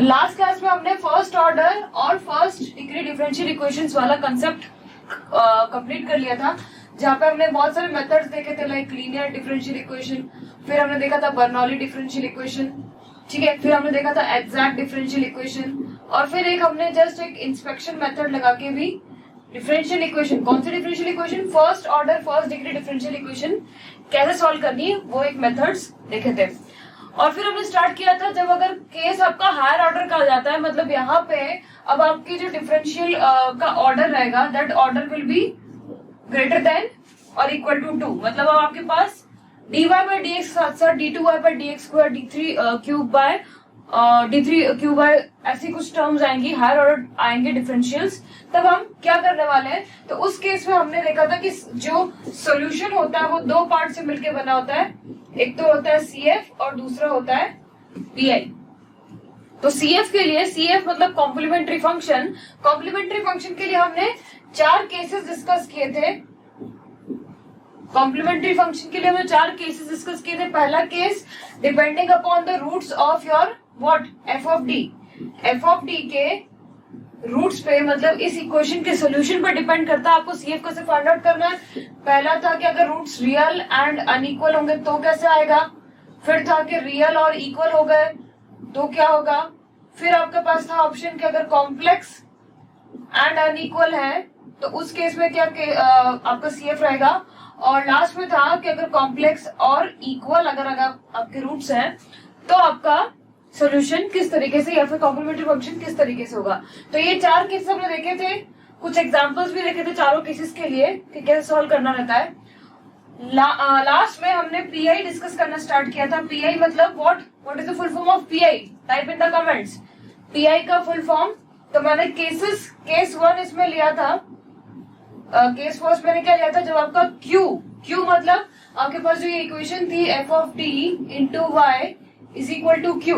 Last class में हमने first order और फर्स्ट डिग्री डिफरेंशियल इक्वेशंस वाला कंसेप्ट कंप्लीट कर लिया था, जहाँ पे हमने बहुत सारे मेथड्स देखे थे, लाइक लीनियर डिफरेंशियल इक्वेशन, फिर हमने देखा था बर्नौली डिफरेंशियल इक्वेशन, ठीक है, फिर हमने देखा था एग्जैक्ट डिफरेंशियल इक्वेशन, और फिर एक हमने जस्ट एक इंस्पेक्शन मेथड लगा के भी डिफरेंशियल इक्वेशन, कौन सी differential equation, first order first degree differential equation कैसे सॉल्व करनी है, वो एक मेथड्स देखे थे। और फिर हमने स्टार्ट किया था जब अगर केस आपका हायर ऑर्डर का आ जाता है, मतलब यहाँ पे अब आपकी जो डिफरेंशियल का ऑर्डर रहेगा, that order will be greater than और इक्वल टू 2, मतलब अब आपके पास dy by dx साथ साथ d2y by dx square d3 cube by d3 cube by ऐसी कुछ टर्म्स आएंगी, हायर ऑर्डर आएंगे डिफरेंशियल्स। तब हम क्या करने वाले हैं, तो उस केस में हमने देखा था कि जो सॉल्यूशन होता है वो दो पार्ट से मिलकर बना होता है, एक तो होता है CF और दूसरा होता है PI। तो CF के लिए, CF मतलब कॉम्प्लीमेंट्री फंक्शन, कॉम्प्लीमेंट्री फंक्शन के लिए हमने 4 केसेस डिस्कस किए थे। कॉम्प्लीमेंट्री फंक्शन के लिए हमने 4 केसेस डिस्कस किए थे। पहला case, depending upon the roots of your what, f of d के रूट्स पे, मतलब इस इक्वेशन के सोल्यूशन पर डिपेंड करता है आपको CF कैसे फाइंड आउट करना है। पहला था कि अगर रूट्स रियल एंड अनइक्वल होंगे तो कैसे आएगा, फिर था कि रियल और इक्वल हो गए तो क्या होगा, फिर आपके पास था ऑप्शन कि अगर कॉम्प्लेक्स एंड अनइक्वल है तो उस केस में क्या आपका CF रहेगा, और लास्ट में था कि अगर कॉम्प्लेक्स और इक्वल अगर आपके रूट्स हैं तो आपका सॉल्यूशन किस तरीके से या फिर कॉम्प्लीमेंट्री फंक्शन किस तरीके से होगा। तो ये 4 केसेस हमने देखे थे, कुछ एग्जांपल्स भी देखे थे चारों केसेस के लिए कि कैसे सॉल्व करना रहता है। लास्ट में हमने PI डिस्कस करना स्टार्ट किया था। PI मतलब what is the full form of PI, type in the comments. PI का फुल फॉर्म, तो मैंने केस 1 इसमें लिया था, केस फर्स्ट मैंने क्या लिया था, जब आपका Q मतलब आपके पास जो ये इक्वेशन थी f of d into y is equal to Q,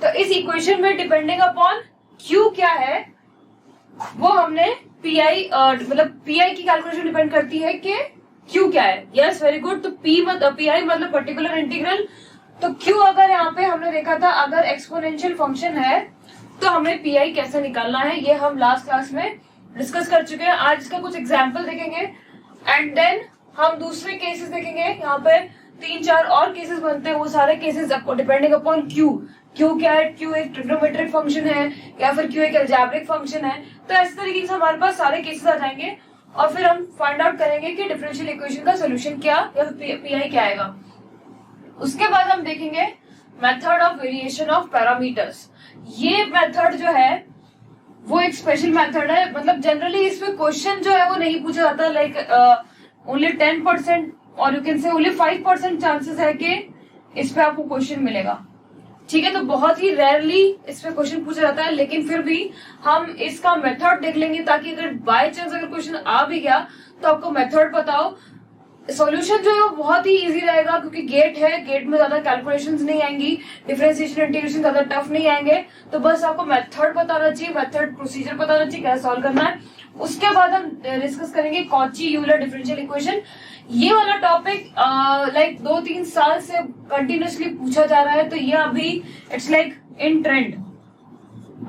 तो इस इक्वेशन में डिपेंडिंग अपॉन Q क्या है वो हमने PI मतलब PI की कैलकुलेशन डिपेंड करती है कि Q क्या है। Yes, very good. तो PI मतलब पर्टिकुलर इंटीग्रल, तो Q अगर यहाँ पे हमने देखा था अगर एक्सपोनेंशियल फंक्शन है तो हमें PI कैसे निकालना है, ये हम लास्ट क्लास में डिस्कस कर चुके हैं। आज इसका कुछ एग्जाम्पल देखेंगे एंड देन हम दूसरे केसेस देखेंगे। यहाँ पे 3-4 और केसेस बनते हैं, वो सारे केसेस डिपेंडिंग अपॉन Q क्या है, Q एक ट्रिग्नोमेट्रिक फंक्शन है या फिर Q एक अलजेब्रिक फंक्शन है, तो इस तरीके से हमारे पास सारे केसेस आ जाएंगे और फिर हम फाइंड आउट करेंगे कि डिफरेंशियल इक्वेशन का सोल्यूशन क्या या फिर PI क्या आएगा। उसके बाद हम देखेंगे method of variation of parameters. ये मेथड जो है वो एक स्पेशल मेथड है, मतलब जनरली इसमें क्वेश्चन जो है वो नहीं पूछा जाता, लाइक ओनली 10% और you can say only 5% chances है कि इस पे आपको क्वेश्चन मिलेगा, ठीक है। तो बहुत ही रेयरली इस पे क्वेश्चन पूछा जाता है, लेकिन फिर भी हम इसका मेथड देख लेंगे ताकि अगर बाय चांस अगर क्वेश्चन आ भी गया तो आपको मेथड पता हो। सॉल्यूशन जो है वो बहुत ही इजी रहेगा क्योंकि गेट है, गेट में ज्यादा कैलकुलेशंस नहीं आएंगी, डिफरेंशिएशन इंटीग्रेशन ज्यादा टफ नहीं आएंगे, तो बस आपको मेथड बताना चाहिए, मेथड प्रोसीजर बताना चाहिए कैसे सॉल्व करना है। उसके बाद हम डिस्कस करेंगे कॉची यूलर डिफरेंशियल इक्वेशन। ये वाला टॉपिक लाइक 2-3 साल से कंटिन्यूसली पूछा जा रहा है, तो ये अभी इट्स लाइक इन ट्रेंड।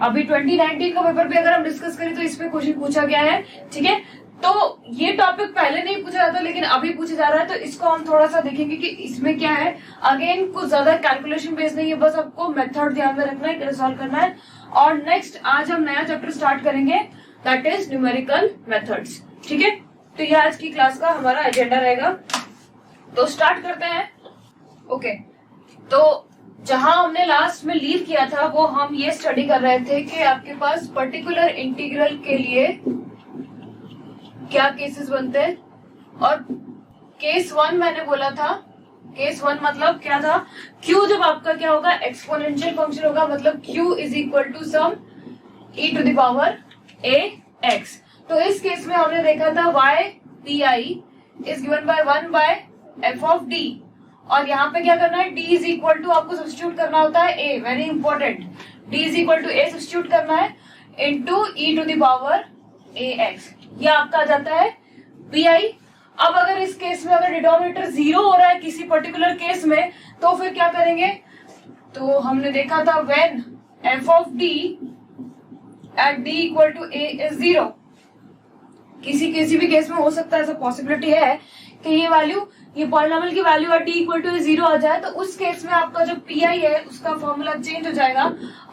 अभी 2019 का पेपर भी अगर हम डिस्कस करें तो इसमें क्वेश्चन पूछा गया है, ठीक है। तो ये टॉपिक पहले नहीं पूछा जाता लेकिन अभी पूछा जा रहा है, तो इसको हम थोड़ा सा देखेंगे कि इसमें क्या है। अगेन कुछ ज्यादा कैलकुलेशन बेस्ड नहीं है, बस आपको मेथड ध्यान में रखना है, कैसे सॉल्व करना है। और नेक्स्ट आज हम नया चैप्टर स्टार्ट करेंगे, दैट इज न्यूमेरिकल मेथड्स, ठीक है। तो ये आज की क्लास का हमारा एजेंडा रहेगा, तो स्टार्ट करते हैं। ओके, तो जहां हमने लास्ट में लीव किया था वो हम ये स्टडी कर रहे थे कि आपके पास पर्टिकुलर इंटीग्रल के लिए क्या केसेस बनते हैं। और केस 1 मैंने बोला था, केस 1 मतलब क्या था, Q जब आपका क्या होगा, एक्सपोनेंशियल फंक्शन होगा, मतलब Q is equal to some e to the power ax। तो इस केस में हमने देखा था y PI is given by 1 by f of d, और यहाँ पे क्या करना है, d इज इक्वल टू आपको सब्स्टिट्यूट करना होता है a, very important, d is equal to a substitute करना है into e to the power ax, ये आपका आ जाता है PI। अब अगर इस केस में अगर डिनोमिनेटर 0 हो रहा है किसी पर्टिकुलर केस में, तो फिर क्या करेंगे, तो हमने देखा था when F of D at D equal to A is 0, किसी भी केस में हो सकता है, ऐसा पॉसिबिलिटी है कि ये वैल्यू, ये पॉलिनोमियल की value at D equal to 0 आ जाए, तो उस केस में आपका जो पी आई है उसका फॉर्मूला चेंज हो जाएगा।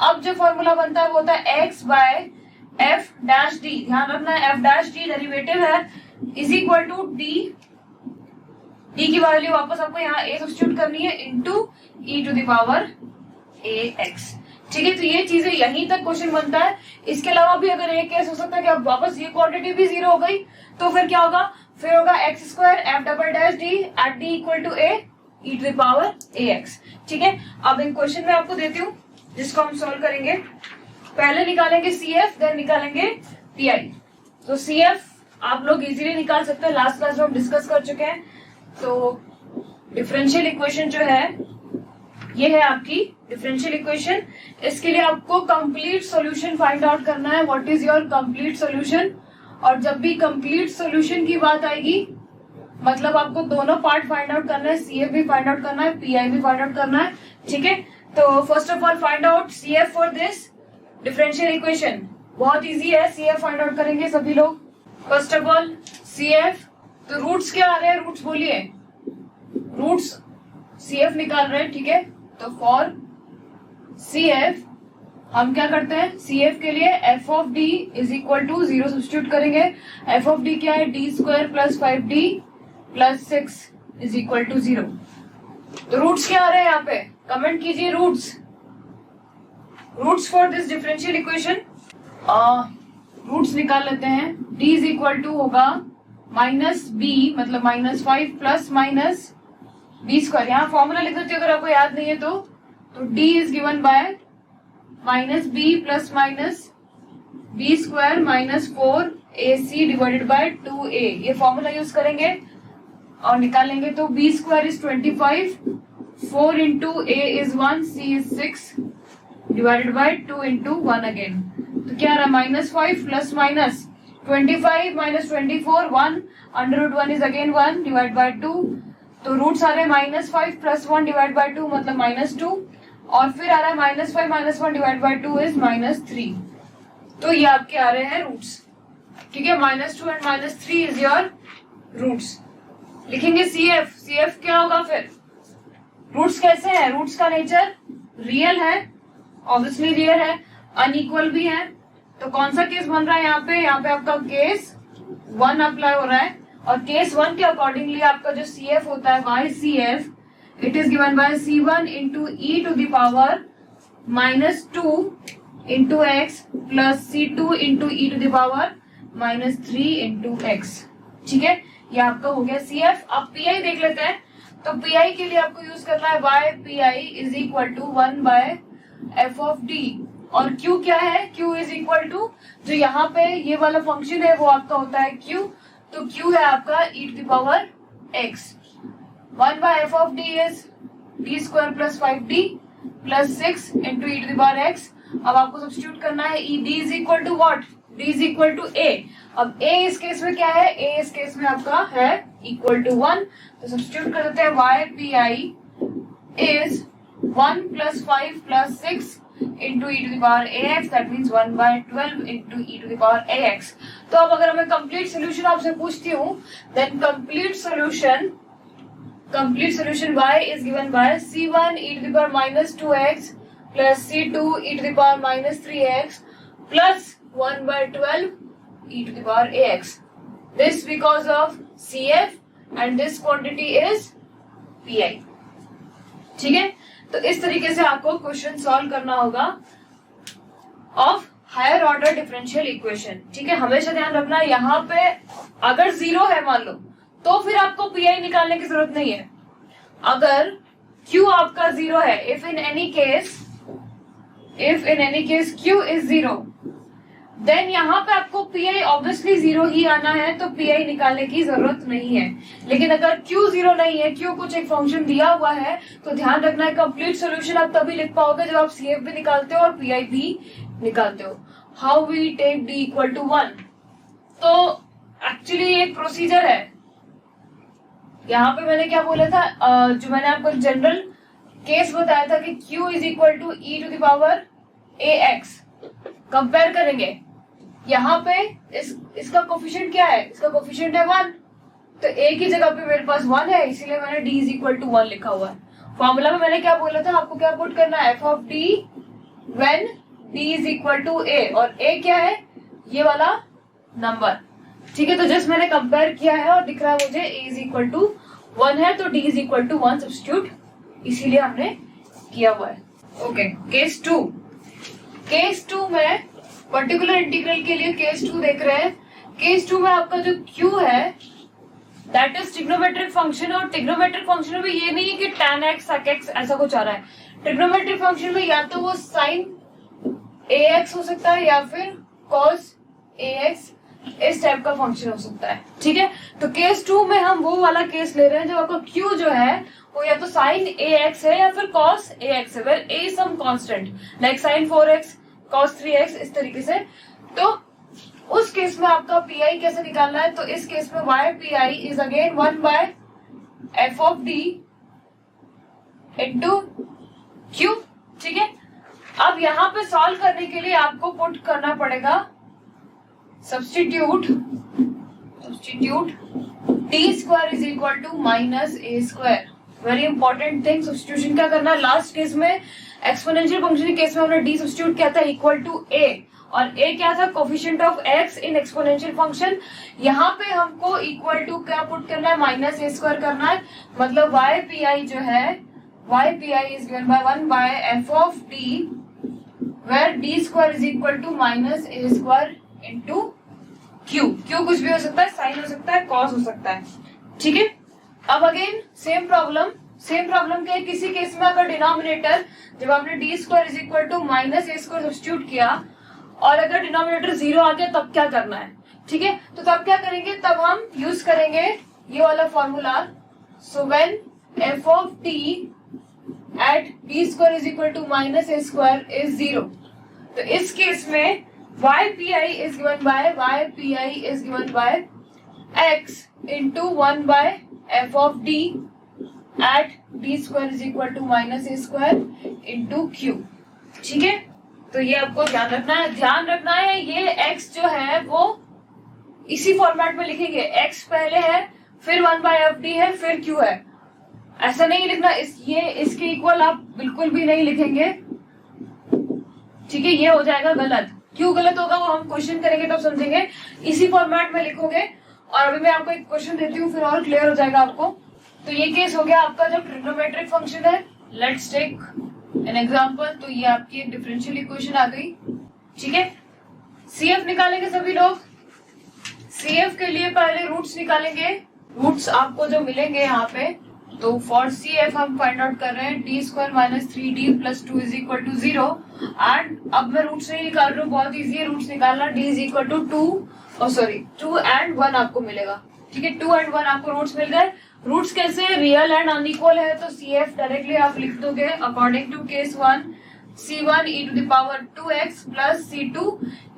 अब जो फॉर्मूला बनता है वो होता है X by F dash D, ध्यान रखना है एफ डैश डी डेरिवेटिव है, is equal to D, D की वैल्यू वापस आपको यहाँ ए सब्स्टिट्यूट करनी है into E to the power A X. ठीक है, तो ये चीजें यहीं तक क्वेश्चन बनता है। इसके अलावा भी अगर एक केस हो सकता है कि अब वापस ये क्वांटिटी भी 0 हो गई, तो फिर क्या होगा, फिर होगा X square F double dash D at D equal to A E to the power A X. ठीक है, अब इन क्वेश्चन में आपको देती हूँ जिसको हम सॉल्व करेंगे। पहले निकालेंगे सी एफ, देन निकालेंगे पी आई। तो सी एफ आप लोग इजीली निकाल सकते हैं, लास्ट क्लास में हम डिस्कस कर चुके हैं। तो डिफरेंशियल इक्वेशन जो है ये है आपकी डिफरेंशियल इक्वेशन। इसके लिए आपको कंप्लीट सॉल्यूशन फाइंड आउट करना है, what is your complete solution. और जब भी कंप्लीट सॉल्यूशन की बात आएगी मतलब आपको दोनों पार्ट फाइंड आउट करना है, सीएफ भी फाइंड आउट करना है, पीआई भी फाइंड आउट करना है। ठीक है, तो first of all find out CF for this differential equation. बहुत इजी है, सीएफ फाइंड आउट करेंगे सभी लोग। फर्स्ट ऑफ ऑल सीएफ, तो रूट्स क्या आ रहे हैं, रूट्स बोलिए, रूट्स सीएफ निकाल रहे हैं। ठीक है, तो फॉर सीएफ हम क्या करते हैं, सीएफ के लिए F of D is equal to 0 substitute करेंगे। एफ ऑफ डी क्या है, D square plus 5d plus 6 is equal to 0। तो रूट्स क्या आ रहे हैं यहाँ पे, कमेंट कीजिए roots, roots for this differential equation. Roots निकाल लेते हैं। डी इज इक्वल टू होगा माइनस बी, मतलब -5 प्लस माइनस बी स्क्वायर। यहाँ फॉर्मूला लिख देती हूँ अगर आपको याद नहीं है तो D is given by minus B plus minus B square minus 4ac divided by 2a। ये फॉर्मूला यूज करेंगे और निकालेंगे। तो B square is 25, 4 into a is 1, c is 6 divided by 2 into 1 again. तो क्या रहा, -5 plus minus 25 minus 24 1, √1 is again 1 divide by 2। तो roots आ रहे हैं -5 प्लस 1 डिवाइड बाय 2 मतलब -2, और फिर आ रहा है -5 माइनस 1 डिवाइड बाय 2 इज -3। तो ये आपके आ रहे हैं रूट्स। ठीक है, -2 एंड -3 इज योर रूट्स। लिखेंगे सीएफ, सीएफ क्या होगा फिर, रूट्स कैसे हैं, रूट्स का नेचर रियल है, ऑब्वियसली रियल है, अनइक्वल भी है। तो कौन सा केस बन रहा है यहाँ पे आपका केस 1 अप्लाई हो रहा है, और केस 1 के अकॉर्डिंगली आपका जो सीएफ होता है Y CF, it is given by C1 into E to the power -2 into X plus C2 into E to the power -3 into X. ठीक है, ये आपका हो गया सीएफ। अब पीआई देख लेते हैं। तो पीआई के लिए आपको यूज करना है Y PI is equal to 1 by F of D, और Q क्या है, Q इज इक्वल टू जो यहाँ पे ये वाला फंक्शन है वो आपका होता है Q। तो Q है आपका e to the power x। 1 by F of D is D square plus 5d plus 6 into E to the power x। अब आपको सब्स्टिट्यूट करना है d is equal to what, d is equal to a। अब a इस case में क्या है, a इस केस में आपका है इक्वल टू 1। तो सब्स्टिट्यूट कर देते हैं y pi is 1 plus 5 plus 6 into e to the power ax, that means 1 by 12 into e to the power ax। तो अब अगर मैं कंप्लीट सोल्यूशन आपसे पूछती हूँ, then complete solution y is given by c1 e to the power -2x plus c2 e to the power -3x plus 1 by 12 e to the power ax. This because of CF and this quantity is PI। ठीक है, तो इस तरीके से आपको question solve करना होगा of higher order differential equation. ठीक है, हमेशा ध्यान रखना यहाँ पे अगर 0 है मान लो तो फिर आपको पीआई निकालने की जरूरत नहीं है। अगर Q आपका 0 है, if in any case Q is 0, then यहाँ पे आपको पीआई ऑब्वियसली 0 ही आना है, तो पीआई निकालने की जरूरत नहीं है। लेकिन अगर Q 0 नहीं है, Q कुछ एक फंक्शन दिया हुआ है, तो ध्यान रखना है कंप्लीट सॉल्यूशन आप तभी लिख पाओगे जब आप CF भी निकालते हो और पीआई भी निकालते हो। How we take D equal to 1, तो एक्चुअली एक प्रोसीजर है। यहाँ पे मैंने क्या बोला था, जो मैंने आपको जनरल केस बताया था कि Q is equal to E to the power ax compare करेंगे, यहाँ पे इसका कोफिशिएंट क्या है, इसका कोफिशिएंट है 1, तो a की जगह पे मेरे पास 1 है, इसीलिए मैंने d इज इक्वल टू 1 लिखा हुआ है। फॉर्मूला में मैंने क्या बोला था, आपको क्या पुट करना है, F of D when d is equal to a, और a क्या है, ये वाला नंबर, ठीक है। तो जस्ट मैंने कंपेयर किया है और दिख रहा है मुझे a इज इक्वल टू 1 है, तो d is equal to 1 substitute इसीलिए हमने किया हुआ है। Okay, case 2। केस 2 में पर्टिकुलर इंटीग्रल के लिए केस 2 देख रहे हैं। केस 2 में आपका जो q है दैट इज ट्रिग्नोमेट्रिक फंक्शन, और ट्रिग्नोमेट्रिक फंक्शन में ये नहीं है कि tan x sec x ऐसा कुछ आ रहा है। ट्रिग्नोमेट्रिक फंक्शन में या तो वो sin ax हो सकता है या फिर cos ax, इस टाइप का फंक्शन हो सकता है, ठीक है। तो केस 2 में हम वो वाला केस ले रहे हैं जब आपका q जो है वो या तो sin ax है या फिर cos ax है, where a some constant like sin 4x cos 3x, इस तरीके से। तो उस केस में आपका पी कैसे निकालना है, तो इस केस में y P is again 1 by F of D into Q, ठीक है। अब यहाँ पे सॉल्व करने के लिए आपको पुट करना पड़ेगा substitute T square is equal to minus A square. Very important thing, substitution क्या करना है, लास्ट केस में एक्सपोनेंशियल फंक्शन के केस में हमने डी सब्स्टिट्यूट किया था इक्वल टू ए, और a क्या था, coefficient of x in exponential function. यहाँ पे हमको इक्वल टू क्या पुट करना है, माइनस ए स्क्वायर करना है, मतलब y पी आई जो है, y P I is given by 1 by F of D where D square is equal to minus A square into Q. Q कुछ भी हो सकता है, साइन हो सकता है, कॉस हो सकता है, ठीक है। अब अगेन सेम प्रॉब्लम के किसी केस में अगर डिनोमिनेटर जब आपने D square is equal to minus A square substitute किया और अगर डिनोमिनेटर 0 आ गया तब क्या करना है, ठीक है। तो तब क्या करेंगे, तब हम यूज करेंगे ये वाला formula. So when F of T at D square is equal to minus A square is 0, तो इस केस में y P I is given by x into 1 by F of D at D square is equal to minus A square into Q, ठीक है। तो ये आपको ध्यान रखना है ये x जो है वो इसी फॉर्मेट में लिखेंगे, x पहले है फिर 1 बाय एफ डी है फिर q है, ऐसा नहीं लिखना। इसके इक्वल आप बिल्कुल भी नहीं लिखेंगे, ठीक है, ये हो जाएगा गलत। क्यों गलत होगा वो हम क्वेश्चन करेंगे तब समझेंगे, इसी फॉर्मेट में लिखोगे। और अभी मैं आपको एक क्वेश्चन देती हूँ फिर और क्लियर हो जाएगा आपको। तो ये केस हो गया आपका जब ट्रिग्नोमेट्रिक फंक्शन है। Let's take an example. तो ये आपकी एक डिफरेंशियल इक्वेशन आ गई, ठीक है। सीएफ निकालेंगे सभी लोग। सीएफ के लिए पहले रूट्स निकालेंगे। रूट्स आपको जो मिलेंगे यहाँ पे, तो फॉर सीएफ हम फाइंड आउट कर रहे हैं D square minus 3d plus 2 is equal to 0। And अब मैं रूट्स नहीं निकाल रहा हूँ, बहुत इजी है रूट्स निकालना। D is equal to 2 and 1 आपको मिलेगा, ठीक है। 2 एंड 1 आपको रूट्स मिल गए। रूट्स कैसे, रियल एंड अनइक्वल है तो सीएफ डायरेक्टली आप लिख दोगे according to case 1 c1 e to the power 2x plus c2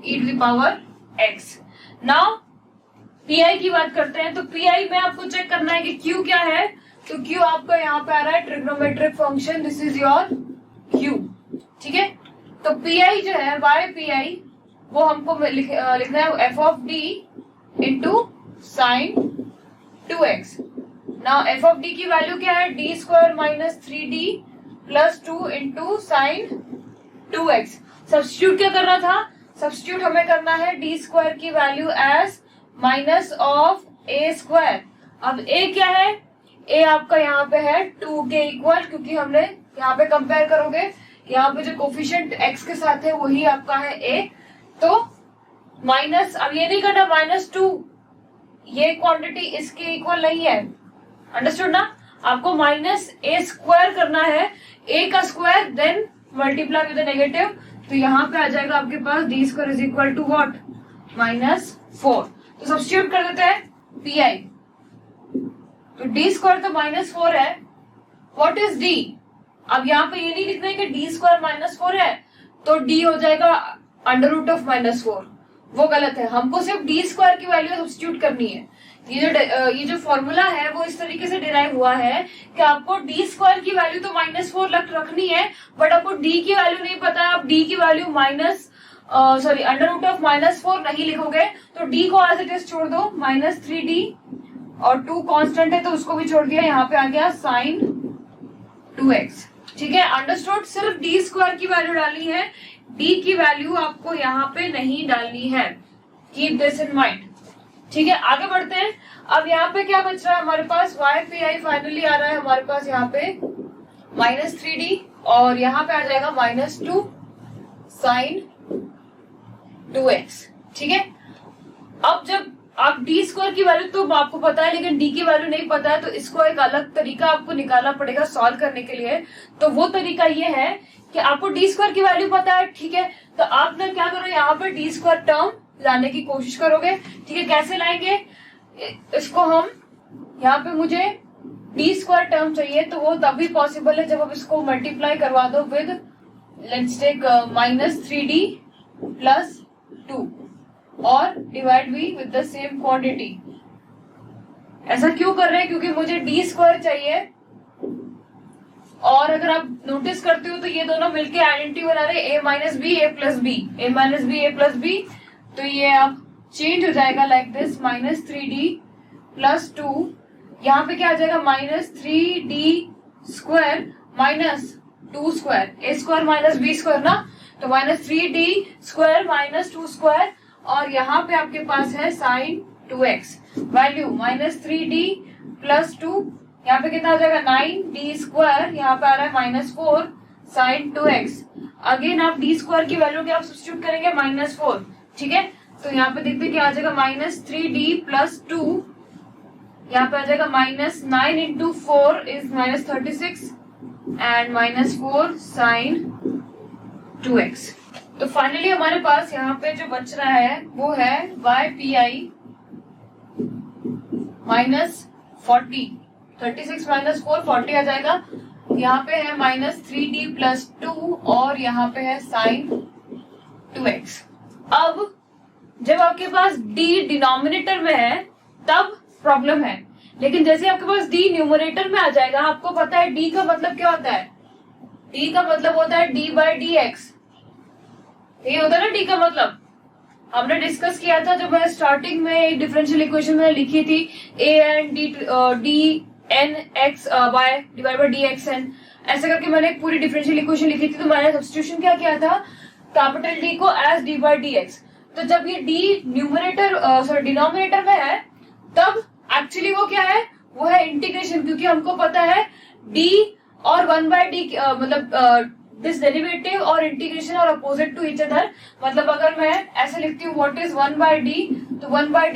e to the power x। Now PI की बात करते हैं। तो पीआई में आपको चेक करना है कि क्यू क्या है। तो क्यू आपका यहाँ पे आ रहा है trigonometric function, this is your Q, ठीक है। तो पीआई जो है वाई पीआई वो हमको लिखना है F of D into sine 2x। Now F of D की वैल्यू क्या है, D square minus 3d plus 2 into sine 2x। Substitute क्या करना था, सब्स्टिट्यूट हमें करना है डी स्क्वायर की value as minus of A square. अब ए क्या है, ए आपका यहाँ पे है 2 के इक्वल, क्योंकि हमने यहाँ पे कंपेयर करोगे यहाँ पे जो कोफिशिएंट x के साथ है वही आपका है a। तो माइनस, अब ये नहीं करना -2, ये क्वांटिटी इसके इक्वल नहीं है, अंडरस्टूड ना। आपको माइनस ए स्क्वायर करना है, a का square then multiply with negative. तो यहाँ पे आ जाएगा आपके पास D square is equal to what, -4। तो सब्स्टिट्यूट कर देते हैं पीआई। तो डी स्क्वायर तो -4 है, व्हाट इज डी। अब यहाँ पे ये नहीं लिखना है कि डी स्क्वायर -4 है तो डी हो जाएगा अंडर रूट ऑफ -4, वो गलत है। हमको सिर्फ डी स्क्वायर की वैल्यू सब्स्टिट्यूट करनी है ये जो फॉर्मूला है वो इस तरीके से डिराइव हुआ है कि आपको डी स्क्वायर की वैल्यू तो -4 रखनी है, बट आपको डी की वैल्यू नहीं पता है। आप डी की वैल्यू √(-4) नहीं लिखोगे, तो डी को एज इट इज छोड़ दो, -3d, और 2 कांस्टेंट है तो उसको भी छोड़ दिया, यहाँ पे आ गया sin 2x। ठीक है, अंडरस्टूड। सिर्फ डी स्क्वायर की वैल्यू डालनी है, डी की वैल्यू आपको यहाँ पे नहीं डालनी है। Keep this in mind. ठीक है, आगे बढ़ते हैं। अब यहाँ पे क्या बच रहा है हमारे पास, ypi फाइनली आ रहा है हमारे पास यहाँ पे -3d, और यहाँ पे आ जाएगा -2 sin 2x। ठीक है, अब जब आप डी स्क्वायर की वैल्यू तो आपको पता है लेकिन डी की वैल्यू नहीं पता है, तो इसको एक अलग तरीका आपको निकालना पड़ेगा सॉल्व करने के लिए। तो वो तरीका ये है कि आपको डी स्क्वायर की वैल्यू पता है, ठीक है, तो आप ना क्या करो, यहाँ पर डी स्क्वायर टर्म लाने की कोशिश करोगे। ठीक है, कैसे लाएंगे इसको हम, यहाँ पे मुझे डी स्क्वायर टर्म चाहिए, तो वो तभी पॉसिबल है जब आप इसको मल्टीप्लाई करवा दो विद, लेट्स टेक -3d + 2 और डिवाइड भी विद द सेम क्वांटिटी। ऐसा क्यों कर रहे हैं, क्योंकि मुझे डी स्क्वायर चाहिए, और अगर आप नोटिस करते हो तो ये दोनों मिलके आइडेंटिटी बना रहे a - b a + b, a - b a + b, तो ये अब चेंज हो जाएगा लाइक दिस, -3d + 2, यहाँ पे क्या आ जाएगा, -3d² -2² a² - b² ना, तो -3d² - 2², और यहाँ पे आपके पास है sin 2x वैल्यू -3d + 2, यहाँ पे कितना आ जाएगा 9d², यहाँ पे आ रहा है -4 sin 2x। अगेन आप d² की वैल्यू क्या आप सब्स्टिट्यूट करेंगे, -4। ठीक है, तो यहाँ पे देखते क्या आ जाएगा, -3d + 2, यहाँ पे आ जाएगा -9 × 4 is -36 एंड -4 sin 2x। तो फाइनली हमारे पास यहाँ पे जो बच रहा है वो है ypi -40, 36 - 4 40 आ जाएगा। यहाँ पे है -3d + 2 और यहाँ पे है sin 2x। अब जब आपके पास d डिनोमिनेटर में है तब प्रॉब्लम है, लेकिन जैसे आपके पास d न्यूमरेटर में आ जाएगा, आपको पता है d का मतलब क्या होता है, d का मतलब होता है d/dx। ये होता है ना डी का मतलब, हमने डिस्कस किया था जब मैं स्टार्टिंग में एक डिफरेंशियल इक्वेशन में लिखी थी a/dnxy/dxn, ऐसे करके मैंने एक पूरी डिफरेंशियल इक्वेशन लिखी थी। तो मैंने सब्स्टिट्यूशन क्या किया था, कैपिटल डी को एज d/dx। तो जब ये डी डिनोमिनेटर में है तब एक्चुअली वो क्या है, वो है इंटीग्रेशन, क्योंकि हमको पता है d और 1/d मतलब दिस डेरिवेटिव और इंटीग्रेशन और अपोजिट टू ईच अदर। मतलब अगर मैं ऐसे लिखती हूँ व्हाट इज 1/d, तो 1/d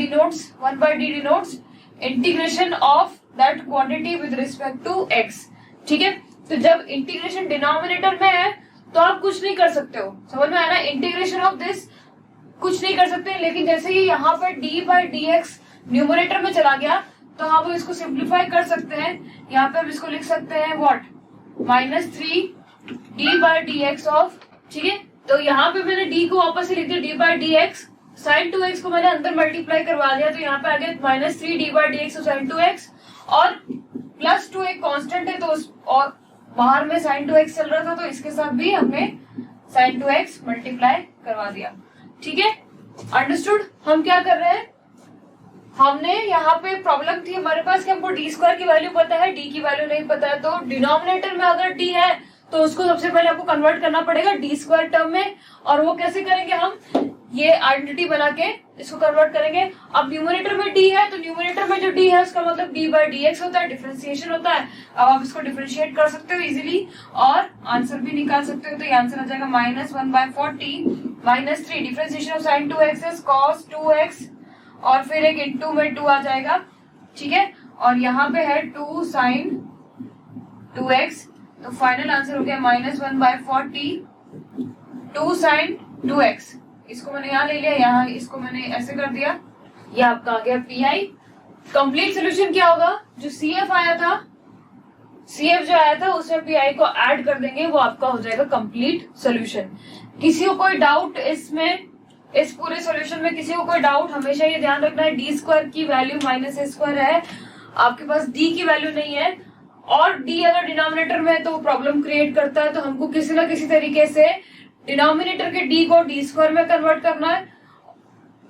denotes integration of that quantity with respect to x। ठीक है, तो जब इंटीग्रेशन डिनोमिनेटर में है तो आप कुछ नहीं कर सकते हो, समझ में आया ना, इंटीग्रेशन ऑफ दिस कुछ नहीं कर सकते। लेकिन जैसे ही यहाँ पर d/dx न्यूमरेटर में चला गया तो हम इसको सिंप्लीफाई कर सकते हैं। यहाँ पे हम इसको लिख सकते हैं व्हाट, -3d/dx ऑफ, ठीक है, तो यहाँ पे मैंने d को वापस से लिख दिया d/dx, sin 2x को मैंने अंदर मल्टीप्लाई करवा दिया, तो यहाँ पे आ गया -3d/dx sin 2x, और +2 एक कांस्टेंट है तो और बाहर में sin 2x चल रहा था, तो इसके साथ भी हमने sin 2x मल्टीप्लाई करवा दिया। ठीक है, अंडरस्टूड। हम क्या कर रहे हैं, हमने यहाँ पे प्रॉब्लम थी हमारे पास कि हमको d² की वैल्यू पता है, d की वैल्यू नहीं पता है, तो डिनोमिनेटर में अगर d है तो उसको सबसे पहले आपको कन्वर्ट करना पड़ेगा d² टर्म में, और वो कैसे करेंगे, हम ये आइडेंटिटी बना के इसको कन्वर्ट करेंगे। अब न्यूमरेटर में d है तो न्यूमरेटर में जो d है उसका मतलब d/dx होता है, डिफरेंशिएशन होता है। अब आप इसको डिफरेंशिएट कर सकते हो इजीली और आंसर भी निकाल सकते हो, तो ये आंसर आ जाएगा -1/40 -3 differentiation of sin 2x is cos 2x, और फिर एक इंटू में 2 आ जाएगा। ठीक है, और यहाँ पे है 2 sin 2x, तो फाइनल आंसर हो गया -1/40 2 sin 2x। इसको मैंने यहाँ ले लिया, यहाँ इसको मैंने ऐसे कर दिया, ये आपका आ गया पीआई। कंप्लीट सोल्यूशन क्या होगा, जो सीएफ आया था, सीएफ जो आया था उसमें पीआई को ऐड कर देंगे, वो आपका हो जाएगा कंप्लीट सोल्यूशन। किसी को कोई डाउट इसमें इस पूरे सॉल्यूशन में किसी को कोई डाउट, हमेशा ये ध्यान रखना है डी स्क्वायर की वैल्यू माइनस ए स्क्वायर है, आपके पास डी की वैल्यू नहीं है, और डी अगर डिनोमिनेटर में है तो वो प्रॉब्लम क्रिएट करता है, तो हमको किसी ना किसी तरीके से डिनोमिनेटर के डी को डी स्क्वायर में कन्वर्ट करना है,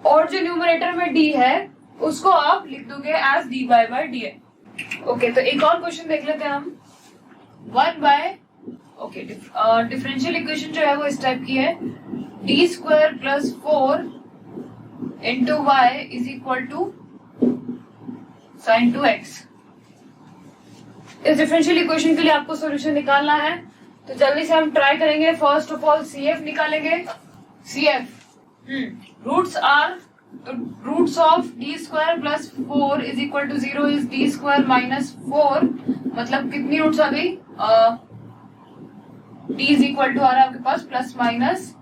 और जो न्यूमरेटर में डी है उसको आप लिख दोगे as D by D A. Okay, तो एक और क्वेश्चन देख लेते हैं हम। 1 बाय ओके, डिफरेंशियल इक्वेशन जो है वो इस टाइप की है, D square plus 4 into Y is equal to sine 2x। इस डिफरेंशियल इक्वेशन के लिए आपको सॉल्यूशन निकालना है, तो जल्दी से हम ट्राई करेंगे। फर्स्ट ऑफ ऑल CF निकालेंगे। CF roots of D square plus 4 is equal to 0 is D square minus 4, मतलब कितनी रूट्स आ गई, डी इज इक्वल टू आ रहा है आपके पास प्लस माइनस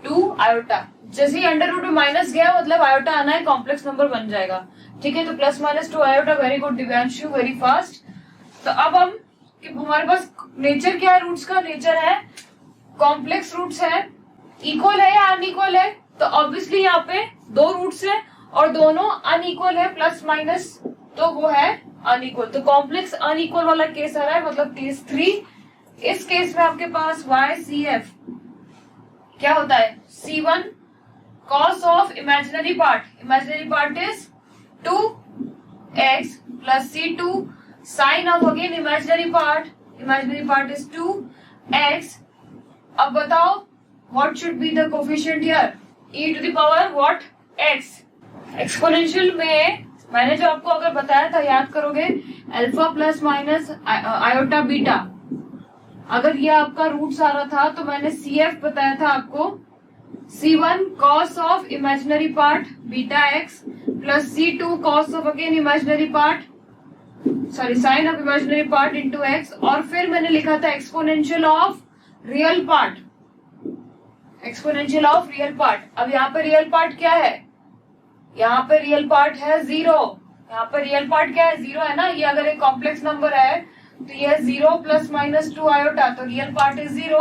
2 आयोटा। जैसे ही अंडर रूट में माइनस गया मतलब आयोटा आना है, कॉम्प्लेक्स नंबर बन जाएगा। ठीक है, तो plus minus 2 iota. Very good Divyanshu, very fast. तो अब हम हमारे पास नेचर क्या है, रूट्स का नेचर है कॉम्प्लेक्स रूट्स है, इक्वल है या अनइक्वल है, तो ऑब्वियसली यहाँ पे 2 रूट्स है और दोनों अनइक्वल है, प्लस माइनस, तो वो है अनइक्वल। तो कॉम्प्लेक्स अनइक्वल वाला केस आ रहा है, मतलब केस 3। इस केस में आपके पास YCF क्या होता है, C1 cos of imaginary part is 2x plus C2 sine of again imaginary part is 2x। अब बताओ what should be the coefficient here, e to the power what, x। Exponential में मैंने जो आपको अगर बताया था, याद करोगे, alpha plus minus iota beta, अगर ये आपका रूट्स आ रहा था तो मैंने CF बताया था आपको, C1 cos of imaginary part beta x plus C2 cos of again imaginary part, sorry sine of imaginary part into x, और फिर मैंने लिखा था exponential of real part, exponential of real part. अब यहाँ पे रियल पार्ट क्या है, यहाँ पे रियल पार्ट है 0, यहाँ पे रियल पार्ट क्या है, 0 है ना, ये अगर एक कॉम्प्लेक्स नंबर है तो ये 0 प्लस माइनस 2 आयोटा, तो रियल पार्ट इज 0,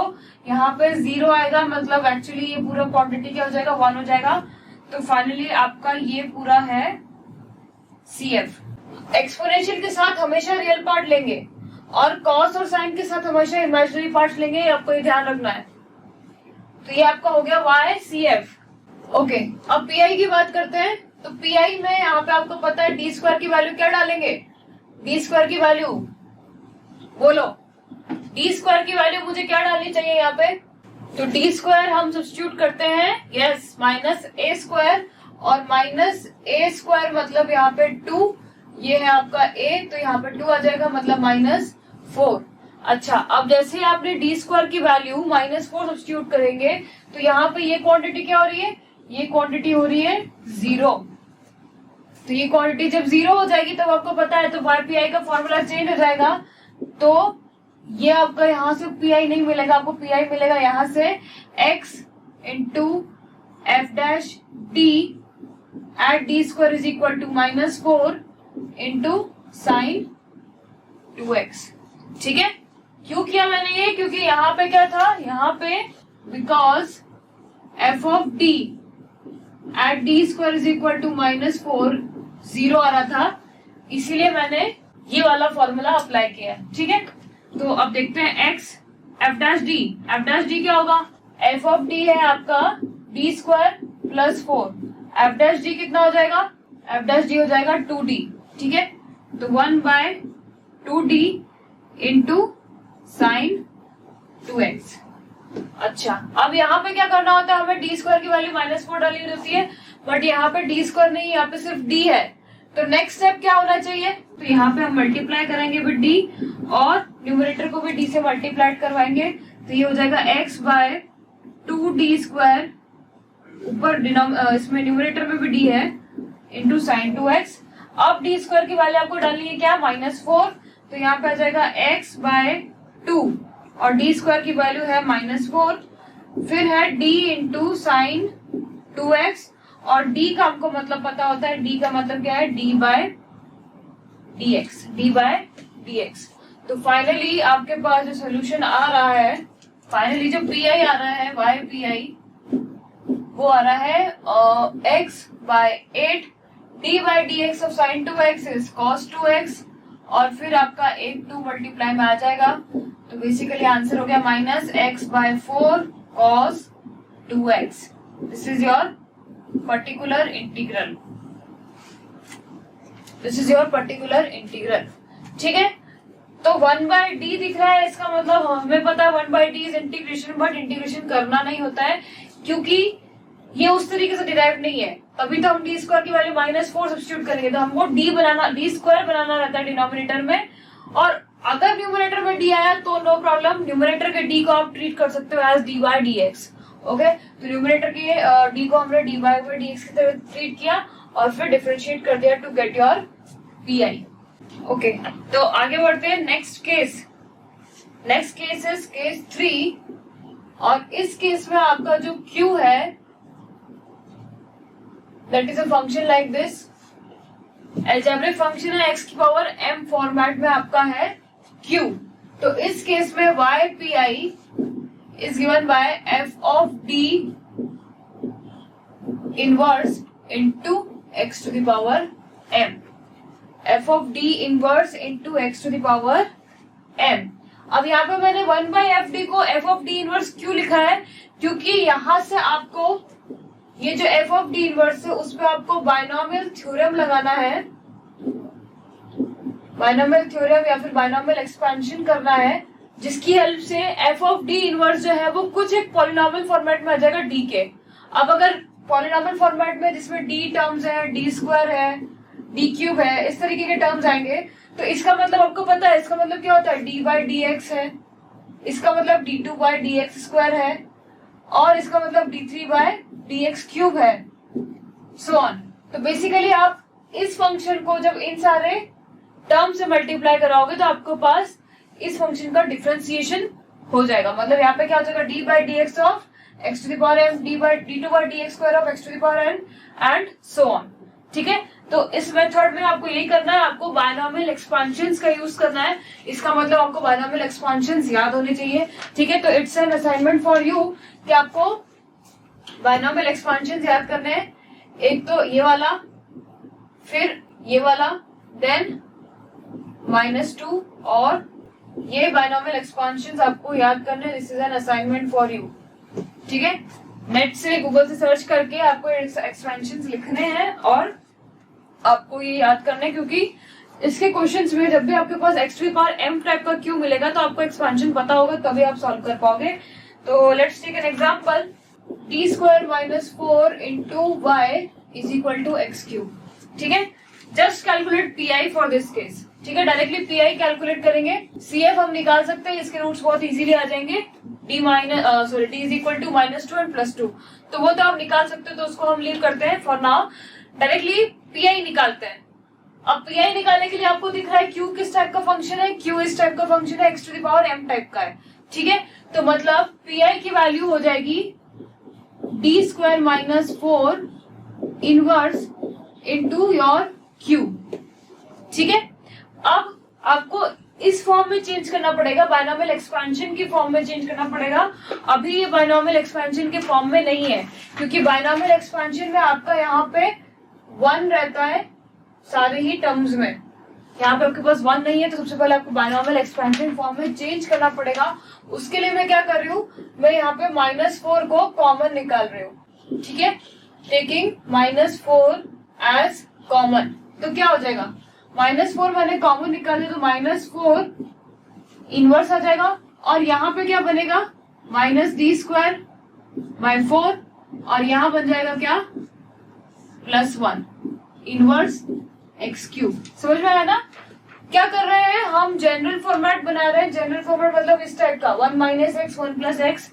यहाँ पे 0 आएगा, मतलब एक्चुअली ये पूरा क्वांटिटी क्या हो जाएगा, 1 हो जाएगा। तो फाइनली आपका ये पूरा है CF। एक्सपोनेंशियल के साथ हमेशा रियल पार्ट लेंगे और कॉस और साइन के साथ हमेशा इमेजिनरी पार्ट लेंगे, आपको ये ध्यान रखना है। तो ये आपका हो गया YCF। ओके, अब PI की बात करते हैं। तो PI में यहाँ पे आपको पता है डी स्क्वायर की वैल्यू क्या डालेंगे, डी स्क्वायर की वैल्यू बोलो, डी स्क्वायर की वैल्यू मुझे क्या डालनी चाहिए यहाँ पे, तो डी स्क्वायर हम सब्स्टिट्यूट करते हैं, यस, माइनस ए स्क्वायर, और माइनस ए स्क्वायर मतलब यहाँ पे 2, ये है आपका a, तो यहाँ पे 2 आ जाएगा, मतलब माइनस 4। अच्छा, अब जैसे आपने डी स्क्वायर की वैल्यू माइनस 4 सब्स्टिट्यूट करेंगे तो यहाँ पे ये क्वांटिटी क्या हो रही है, ये क्वांटिटी हो रही है 0। तो ये क्वांटिटी जब 0 हो जाएगी तब आपको पता है तो YPI का फॉर्मूला चेंज हो जाएगा, तो ये आपका यहाँ से PI नहीं मिलेगा, आपको PI मिलेगा यहाँ से x into F dash D at D square is equal to minus 4 into sine 2x। ठीक है, क्यों किया मैंने ये, क्योंकि यहाँ पे क्या था, यहाँ पे because F of D at D square is equal to minus 4 0 आ रहा था, इसीलिए मैंने ये वाला फॉर्मूला अप्लाई किया। ठीक है, तो अब देखते हैं x एफ डैश डी क्या होगा, एफ ऑफ डी है आपका D square plus 4, F dash D कितना हो जाएगा, एफ डैश डी हो जाएगा 2d। ठीक है, तो 1 bye 2d into sine 2x। अच्छा, अब यहाँ पे क्या करना होता है, हमें डी स्क्वायर की वैल्यू माइनस 4 डालनी होती है, बट यहाँ पे डी स्क्वायर नहीं, यहाँ पे सिर्फ d है, तो नेक्स्ट स्टेप क्या होना चाहिए, तो यहाँ पे हम मल्टीप्लाई करेंगे विद d और न्यूमरेटर को भी d से मल्टीप्लाई करवाएंगे, तो ये हो जाएगा x बाय 2d स्क्वायर, ऊपर इसमें न्यूमरेटर में भी d है, इंटू साइन 2x। अब डी स्क्वायर की वैल्यू आपको डालनी है क्या, माइनस 4, तो यहाँ पे आ जाएगा x बाय 2 और डी स्क्वायर की वैल्यू है माइनस 4, फिर है d इंटू साइन 2x, और d का हमको मतलब पता होता है, d का मतलब क्या है, d बाय dx। तो फाइनली आपके पास जो सोल्यूशन आ रहा है, फाइनली जो PI आ रहा है YPI, वो आ रहा है x by 8, d by D X of sine 2x is cos 2x, और फिर आपका 8 2 मल्टीप्लाई में आ जाएगा, तो बेसिकली आंसर हो गया minus x by 4 cos 2x. This is your particular integral. This is your particular integral. ठीक है, तो 1/d दिख रहा है, इसका मतलब हमें पता है 1/d is integration, but integration करना नहीं होता है क्योंकि ये उस तरीके से डिराइव नहीं है. तभी तो हम डी स्क्वायर की वैल्यू -4 सब्स्टिट्यूट करेंगे, तो हमको डी स्क्वायर बनाना रहता है डिनोमिनेटर में. और अगर न्यूमरेटर में डी आया तो नो प्रॉब्लम, न्यूमरेटर के डी को आप ट्रीट कर सकते हो as D by D X. Okay, तो न्यूमरेटर के डी को हमने डी बाई डी एक्स की तरह ट्रीट किया और फिर डिफरेंशिएट कर दिया to get your P I. Okay, तो आगे बढ़ते हैं. नेक्स्ट केस इज केस 3, और इस केस में आपका जो Q है that is a function like this. Algebraic function है, x की पावर m फॉर्मेट में आपका है Q. तो इस केस में y P I is given by f of d inverse into x to the power m. f of d inverse into x to the power m. अब यहाँ पे मैंने 1/fd को f ऑफ d इनवर्स क्यों लिखा है, क्योंकि यहां से आपको ये जो f ऑफ d इनवर्स है उस पे आपको बायनोमियल थ्योरम लगाना है, बायनोमियल थ्योरम या फिर बायनोमियल एक्सपेंशन करना है, जिसकी हेल्प से f ऑफ d इनवर्स जो है वो कुछ एक पॉलिनोमियल फॉर्मेट में आ जाएगा d के. अब अगर पॉलिनोमियल फॉर्मेट में जिसमें d टर्म्स है, d स्क्वायर है, d क्यूब है, इस तरीके के टर्म्स आएंगे, तो इसका मतलब आपको पता है, इसका मतलब क्या होता है, d बाई डी एक्स है, इसका मतलब d2 by D X square है, और इसका मतलब d3 by D x cube है, सो ऑन. तो बेसिकली आप इस फंक्शन को जब इन सारे टर्म से मल्टीप्लाई कराओगे तो आपको पास इस फंक्शन का डिफरेंशिएशन हो जाएगा. मतलब यहाँ पे क्या हो जाएगा, d by D X of x to the power m, d2 by D X square of x to the power n and so on. ठीक है, तो इस मेथड में आपको यही करना है, आपको बायनोमियल एक्सपेंशंस का यूज करना है. इसका मतलब आपको बायनोमियल एक्सपेंशंस याद होने चाहिए. ठीक है, तो it's an assignment for you कि आपको बायनोमियल एक्सपेंशंस याद करने हैं. एक तो ये वाला, फिर ये वाला, देन -2, और ये बायनोमियल एक्सपेंशंस आपको याद करने हैं. This is an assignment for you. ठीक है, नेट से गूगल से सर्च करके आपको एक्सपेंशंस लिखने हैं और आपको ये याद करना है, क्योंकि इसके क्वेश्चंस में जब भी आपके पास x to the power m type का क्यू मिलेगा तो आपको एक्सपेंशन पता होगा, तभी आप सॉल्व कर पाओगे. तो let's take an example. d square -4 into y is equal to x cube. ठीक है, just calculate P I for this case. ठीक है, डायरेक्टली पी आई कैलकुलेट करेंगे. CF हम निकाल सकते हैं, इसके रूट्स बहुत इजीली आ जाएंगे. d is equal to -2 and +2, तो वो तो आप निकाल सकते हो, तो उसको हम लीव करते हैं फॉर नाउ. डायरेक्टली पी आई निकालते हैं. अब पी आई निकालने के लिए आपको दिख रहा है क्यू किस टाइप का फंक्शन है, क्यू इस टाइप का फंक्शन है, x to the power m type का है. ठीक है, तो मतलब पी आई की वैल्यू हो जाएगी d square -4 inverse into your Q. ठीक है, अब आपको इस फॉर्म में चेंज करना पड़ेगा, बायनोमियल एक्सपेंशन की फॉर्म में चेंज करना पड़ेगा. अभी ये बायनोमियल एक्सपेंशन के फॉर्म में नहीं है, क्योंकि बायनोमियल एक्सपेंशन में आपका यहाँ पे 1 रहता है सारे ही टर्म्स में. यहाँ पे आपके पास 1 नहीं है, तो सबसे पहले आपको बायनोमियल एक्सपेंशन फॉर्म में चेंज करना पड़ेगा. उसके लिए मैं क्या कर रही हूँ, मैं यहाँ पे -4 को कॉमन निकाल रही हूँ. ठीक है, टेकिंग -4 एज कॉमन, तो क्या हो जाएगा, -4 मैंने कॉमन निकाल दिया, तो -4 इनवर्स आ जाएगा, और यहाँ पे क्या बनेगा, -d स्क्वायर बाय 4, और यहाँ बन जाएगा क्या, +1 इनवर्स x क्यूब. समझ में आया ना? क्या कर रहे हैं हम, जनरल फॉर्मेट बना रहे हैं. जनरल फॉर्मेट मतलब इस टाइप का, 1 - x 1 + x.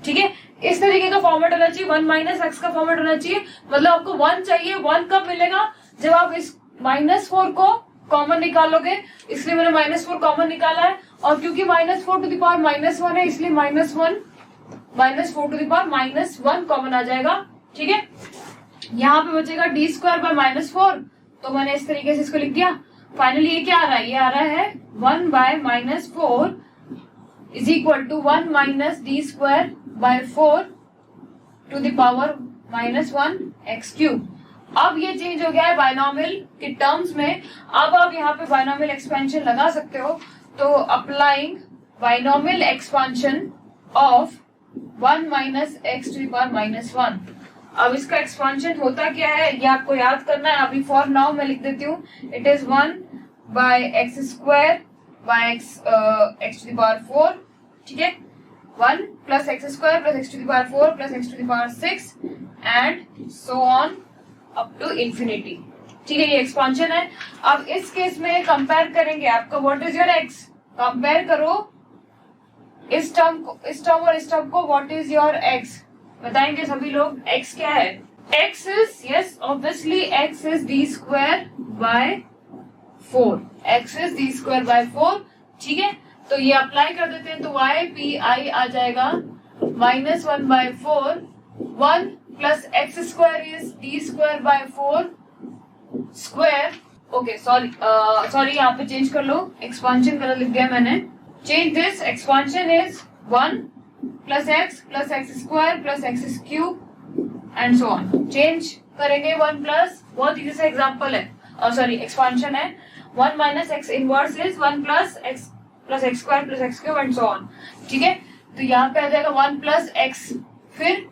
ठीक है, इस तरीके का फॉर्मेट होना चाहिए, 1 - x का फॉर्मेट होना चाहिए. मतलब आपको 1 चाहिए. 1 कब मिलेगा, जब आप इस -4 को कॉमन निकालोगे. इसलिए मैंने -4 कॉमन निकाला है, और क्योंकि -4 टू द पावर -1 है, इसलिए -4 टू द पावर -1 कॉमन आ जाएगा. ठीक है, यहाँ पे बचेगा d स्क्वायर बाय -4, तो मैंने इस तरीके से इसको लिख दिया. फाइनली ये क्या आ रहा है, ये आ रहा है 1 by -4 is equal to 1 - d square by 4 to the power -1 x cube. अब ये चेंज हो गया है बायनॉमियल के टर्म्स में। अब आप यहाँ पे बायनॉमियल एक्सपेंशन लगा सकते हो। तो applying binomial expansion of 1 minus X to the power -1। अब इसका एक्सपेंशन होता क्या है ये आपको याद करना है। अभी फॉर नाउ मैं लिख देती हूँ, it is 1 by X square by X to the power 4, ठीक है, 1 plus X square plus X to the power 4 plus X to the power 6 and so on up to infinity, ठीक है, ये expansion है। अब इस केस में compare करेंगे आपका what is your x, compare करो इस टर्म और इस टर्म को, व्हाट इज योर एक्स, बताएंगे सभी लोग x क्या है। x is, yes obviously x is d square by 4, x is d square by 4, ठीक है। तो ये अप्लाई कर देते हैं, तो y p i आ जाएगा -1 by 4, 1 plus X square is d square by 4 square. Okay sorry यहाँ पे चेंज कर लो, एक्सपेंशन गलत लिख दिया मैंने। Change this, expansion is 1 plus X square plus x cube and so on. Change करेंगे 1 प्लस, बहुत इजी सा एग्जांपल है, सॉरी एक्सपेंशन है। 1 minus x inverse is 1 plus X square plus x cube and so on, ठीक है। तो यहाँ पे आ जाएगा 1 प्लस एक्स, फिर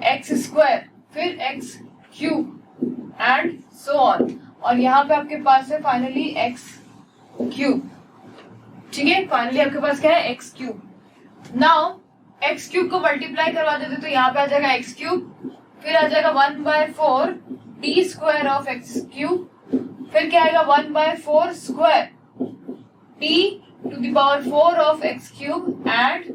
एक्स स्क्वायर, फिर x cube and so on, और यहाँ पे आपके पास है फाइनली एक्स क्यूब, ठीक है। फाइनली आपके पास क्या है, x cube. Now x cube को मल्टीप्लाई करवा देते तो यहाँ पे आ जाएगा एक्स क्यूब, फिर आ जाएगा 1 by 4 D square of X cube, फिर क्या आएगा 1 by 4 square D to the power 4 of X cube and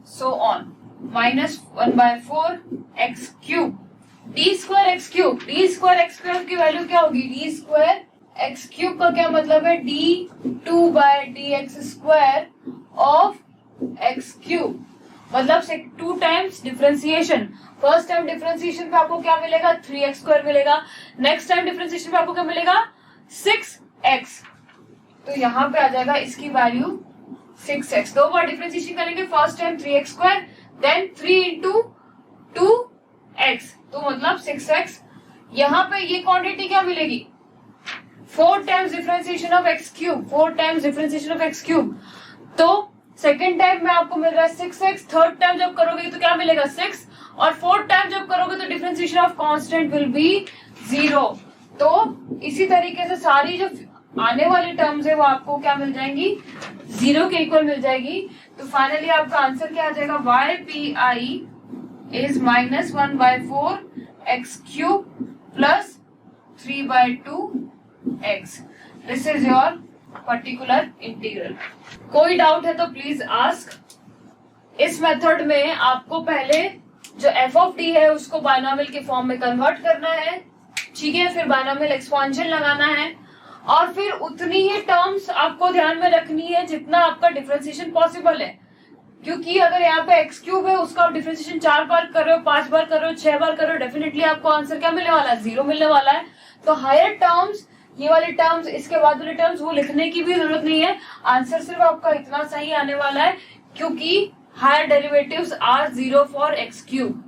so on, -1 by 4 X cube D square X cube. D square X cube की value क्या होगी, D square X cube का क्या मतलब है, d2 by D X square of X cube, मतलब 2 times differentiation. First time differentiation पे आपको क्या मिलेगा, 3x स्क्वायर मिलेगा। नेक्स्ट टाइम डिफरेंशिएशन पे आपको क्या मिलेगा, 6x। तो यहाँ पे आ जाएगा इसकी वैल्यू 6x। 2 बार डिफरेंशिएशन करेंगे, first time 3x square, then 3 into 2x, तो मतलब 6x। यहाँ पे ये क्वांटिटी क्या मिलेगी, 4 times differentiation of X cube, 4 times differentiation of X cube. तो सेकेंड टाइम में आपको मिल रहा है 6x, थर्ड टाइम जब करोगे तो क्या मिलेगा 6, और फोर्थ टाइम जब करोगे तो differentiation of constant will be 0। तो इसी तरीके से सारी जो आने वाली टर्म्स है वो आपको क्या मिल जाएंगी, 0 के इक्वल मिल जाएगी। तो फाइनली आपका आंसर क्या आ जाएगा, y p i is -1 by 4 X cube plus 3 by 2 X. This is your particular integral. कोई डाउट है तो प्लीज आस्क। इस मेथड में आपको पहले जो एफ ऑफ टी है उसको बायनॉमियल के फॉर्म में कन्वर्ट करना है, ठीक है, फिर बायनॉमियल एक्सपेंशन लगाना है, और फिर उतनी ही टर्म्स आपको ध्यान में रखनी है जितना आपका डिफरेंशिएशन पॉसिबल है। क्योंकि अगर यहाँ पे एक्स क्यूब है उसका आप डिफरेंशिएशन 4 बार कर रहे हो, 5 बार कर रहे हो, 6 बार कर रहे हो, डेफिनेटली आपको आंसर क्या मिलने वाला है, 0 मिलने वाला है। तो हायर टर्म्स, ये वाली टर्म्स, इसके बाद वाले टर्म्स, वो लिखने की भी जरूरत नहीं है, आंसर सिर्फ आपका इतना सही आने वाला है, क्योंकि higher derivatives are 0 for X cube.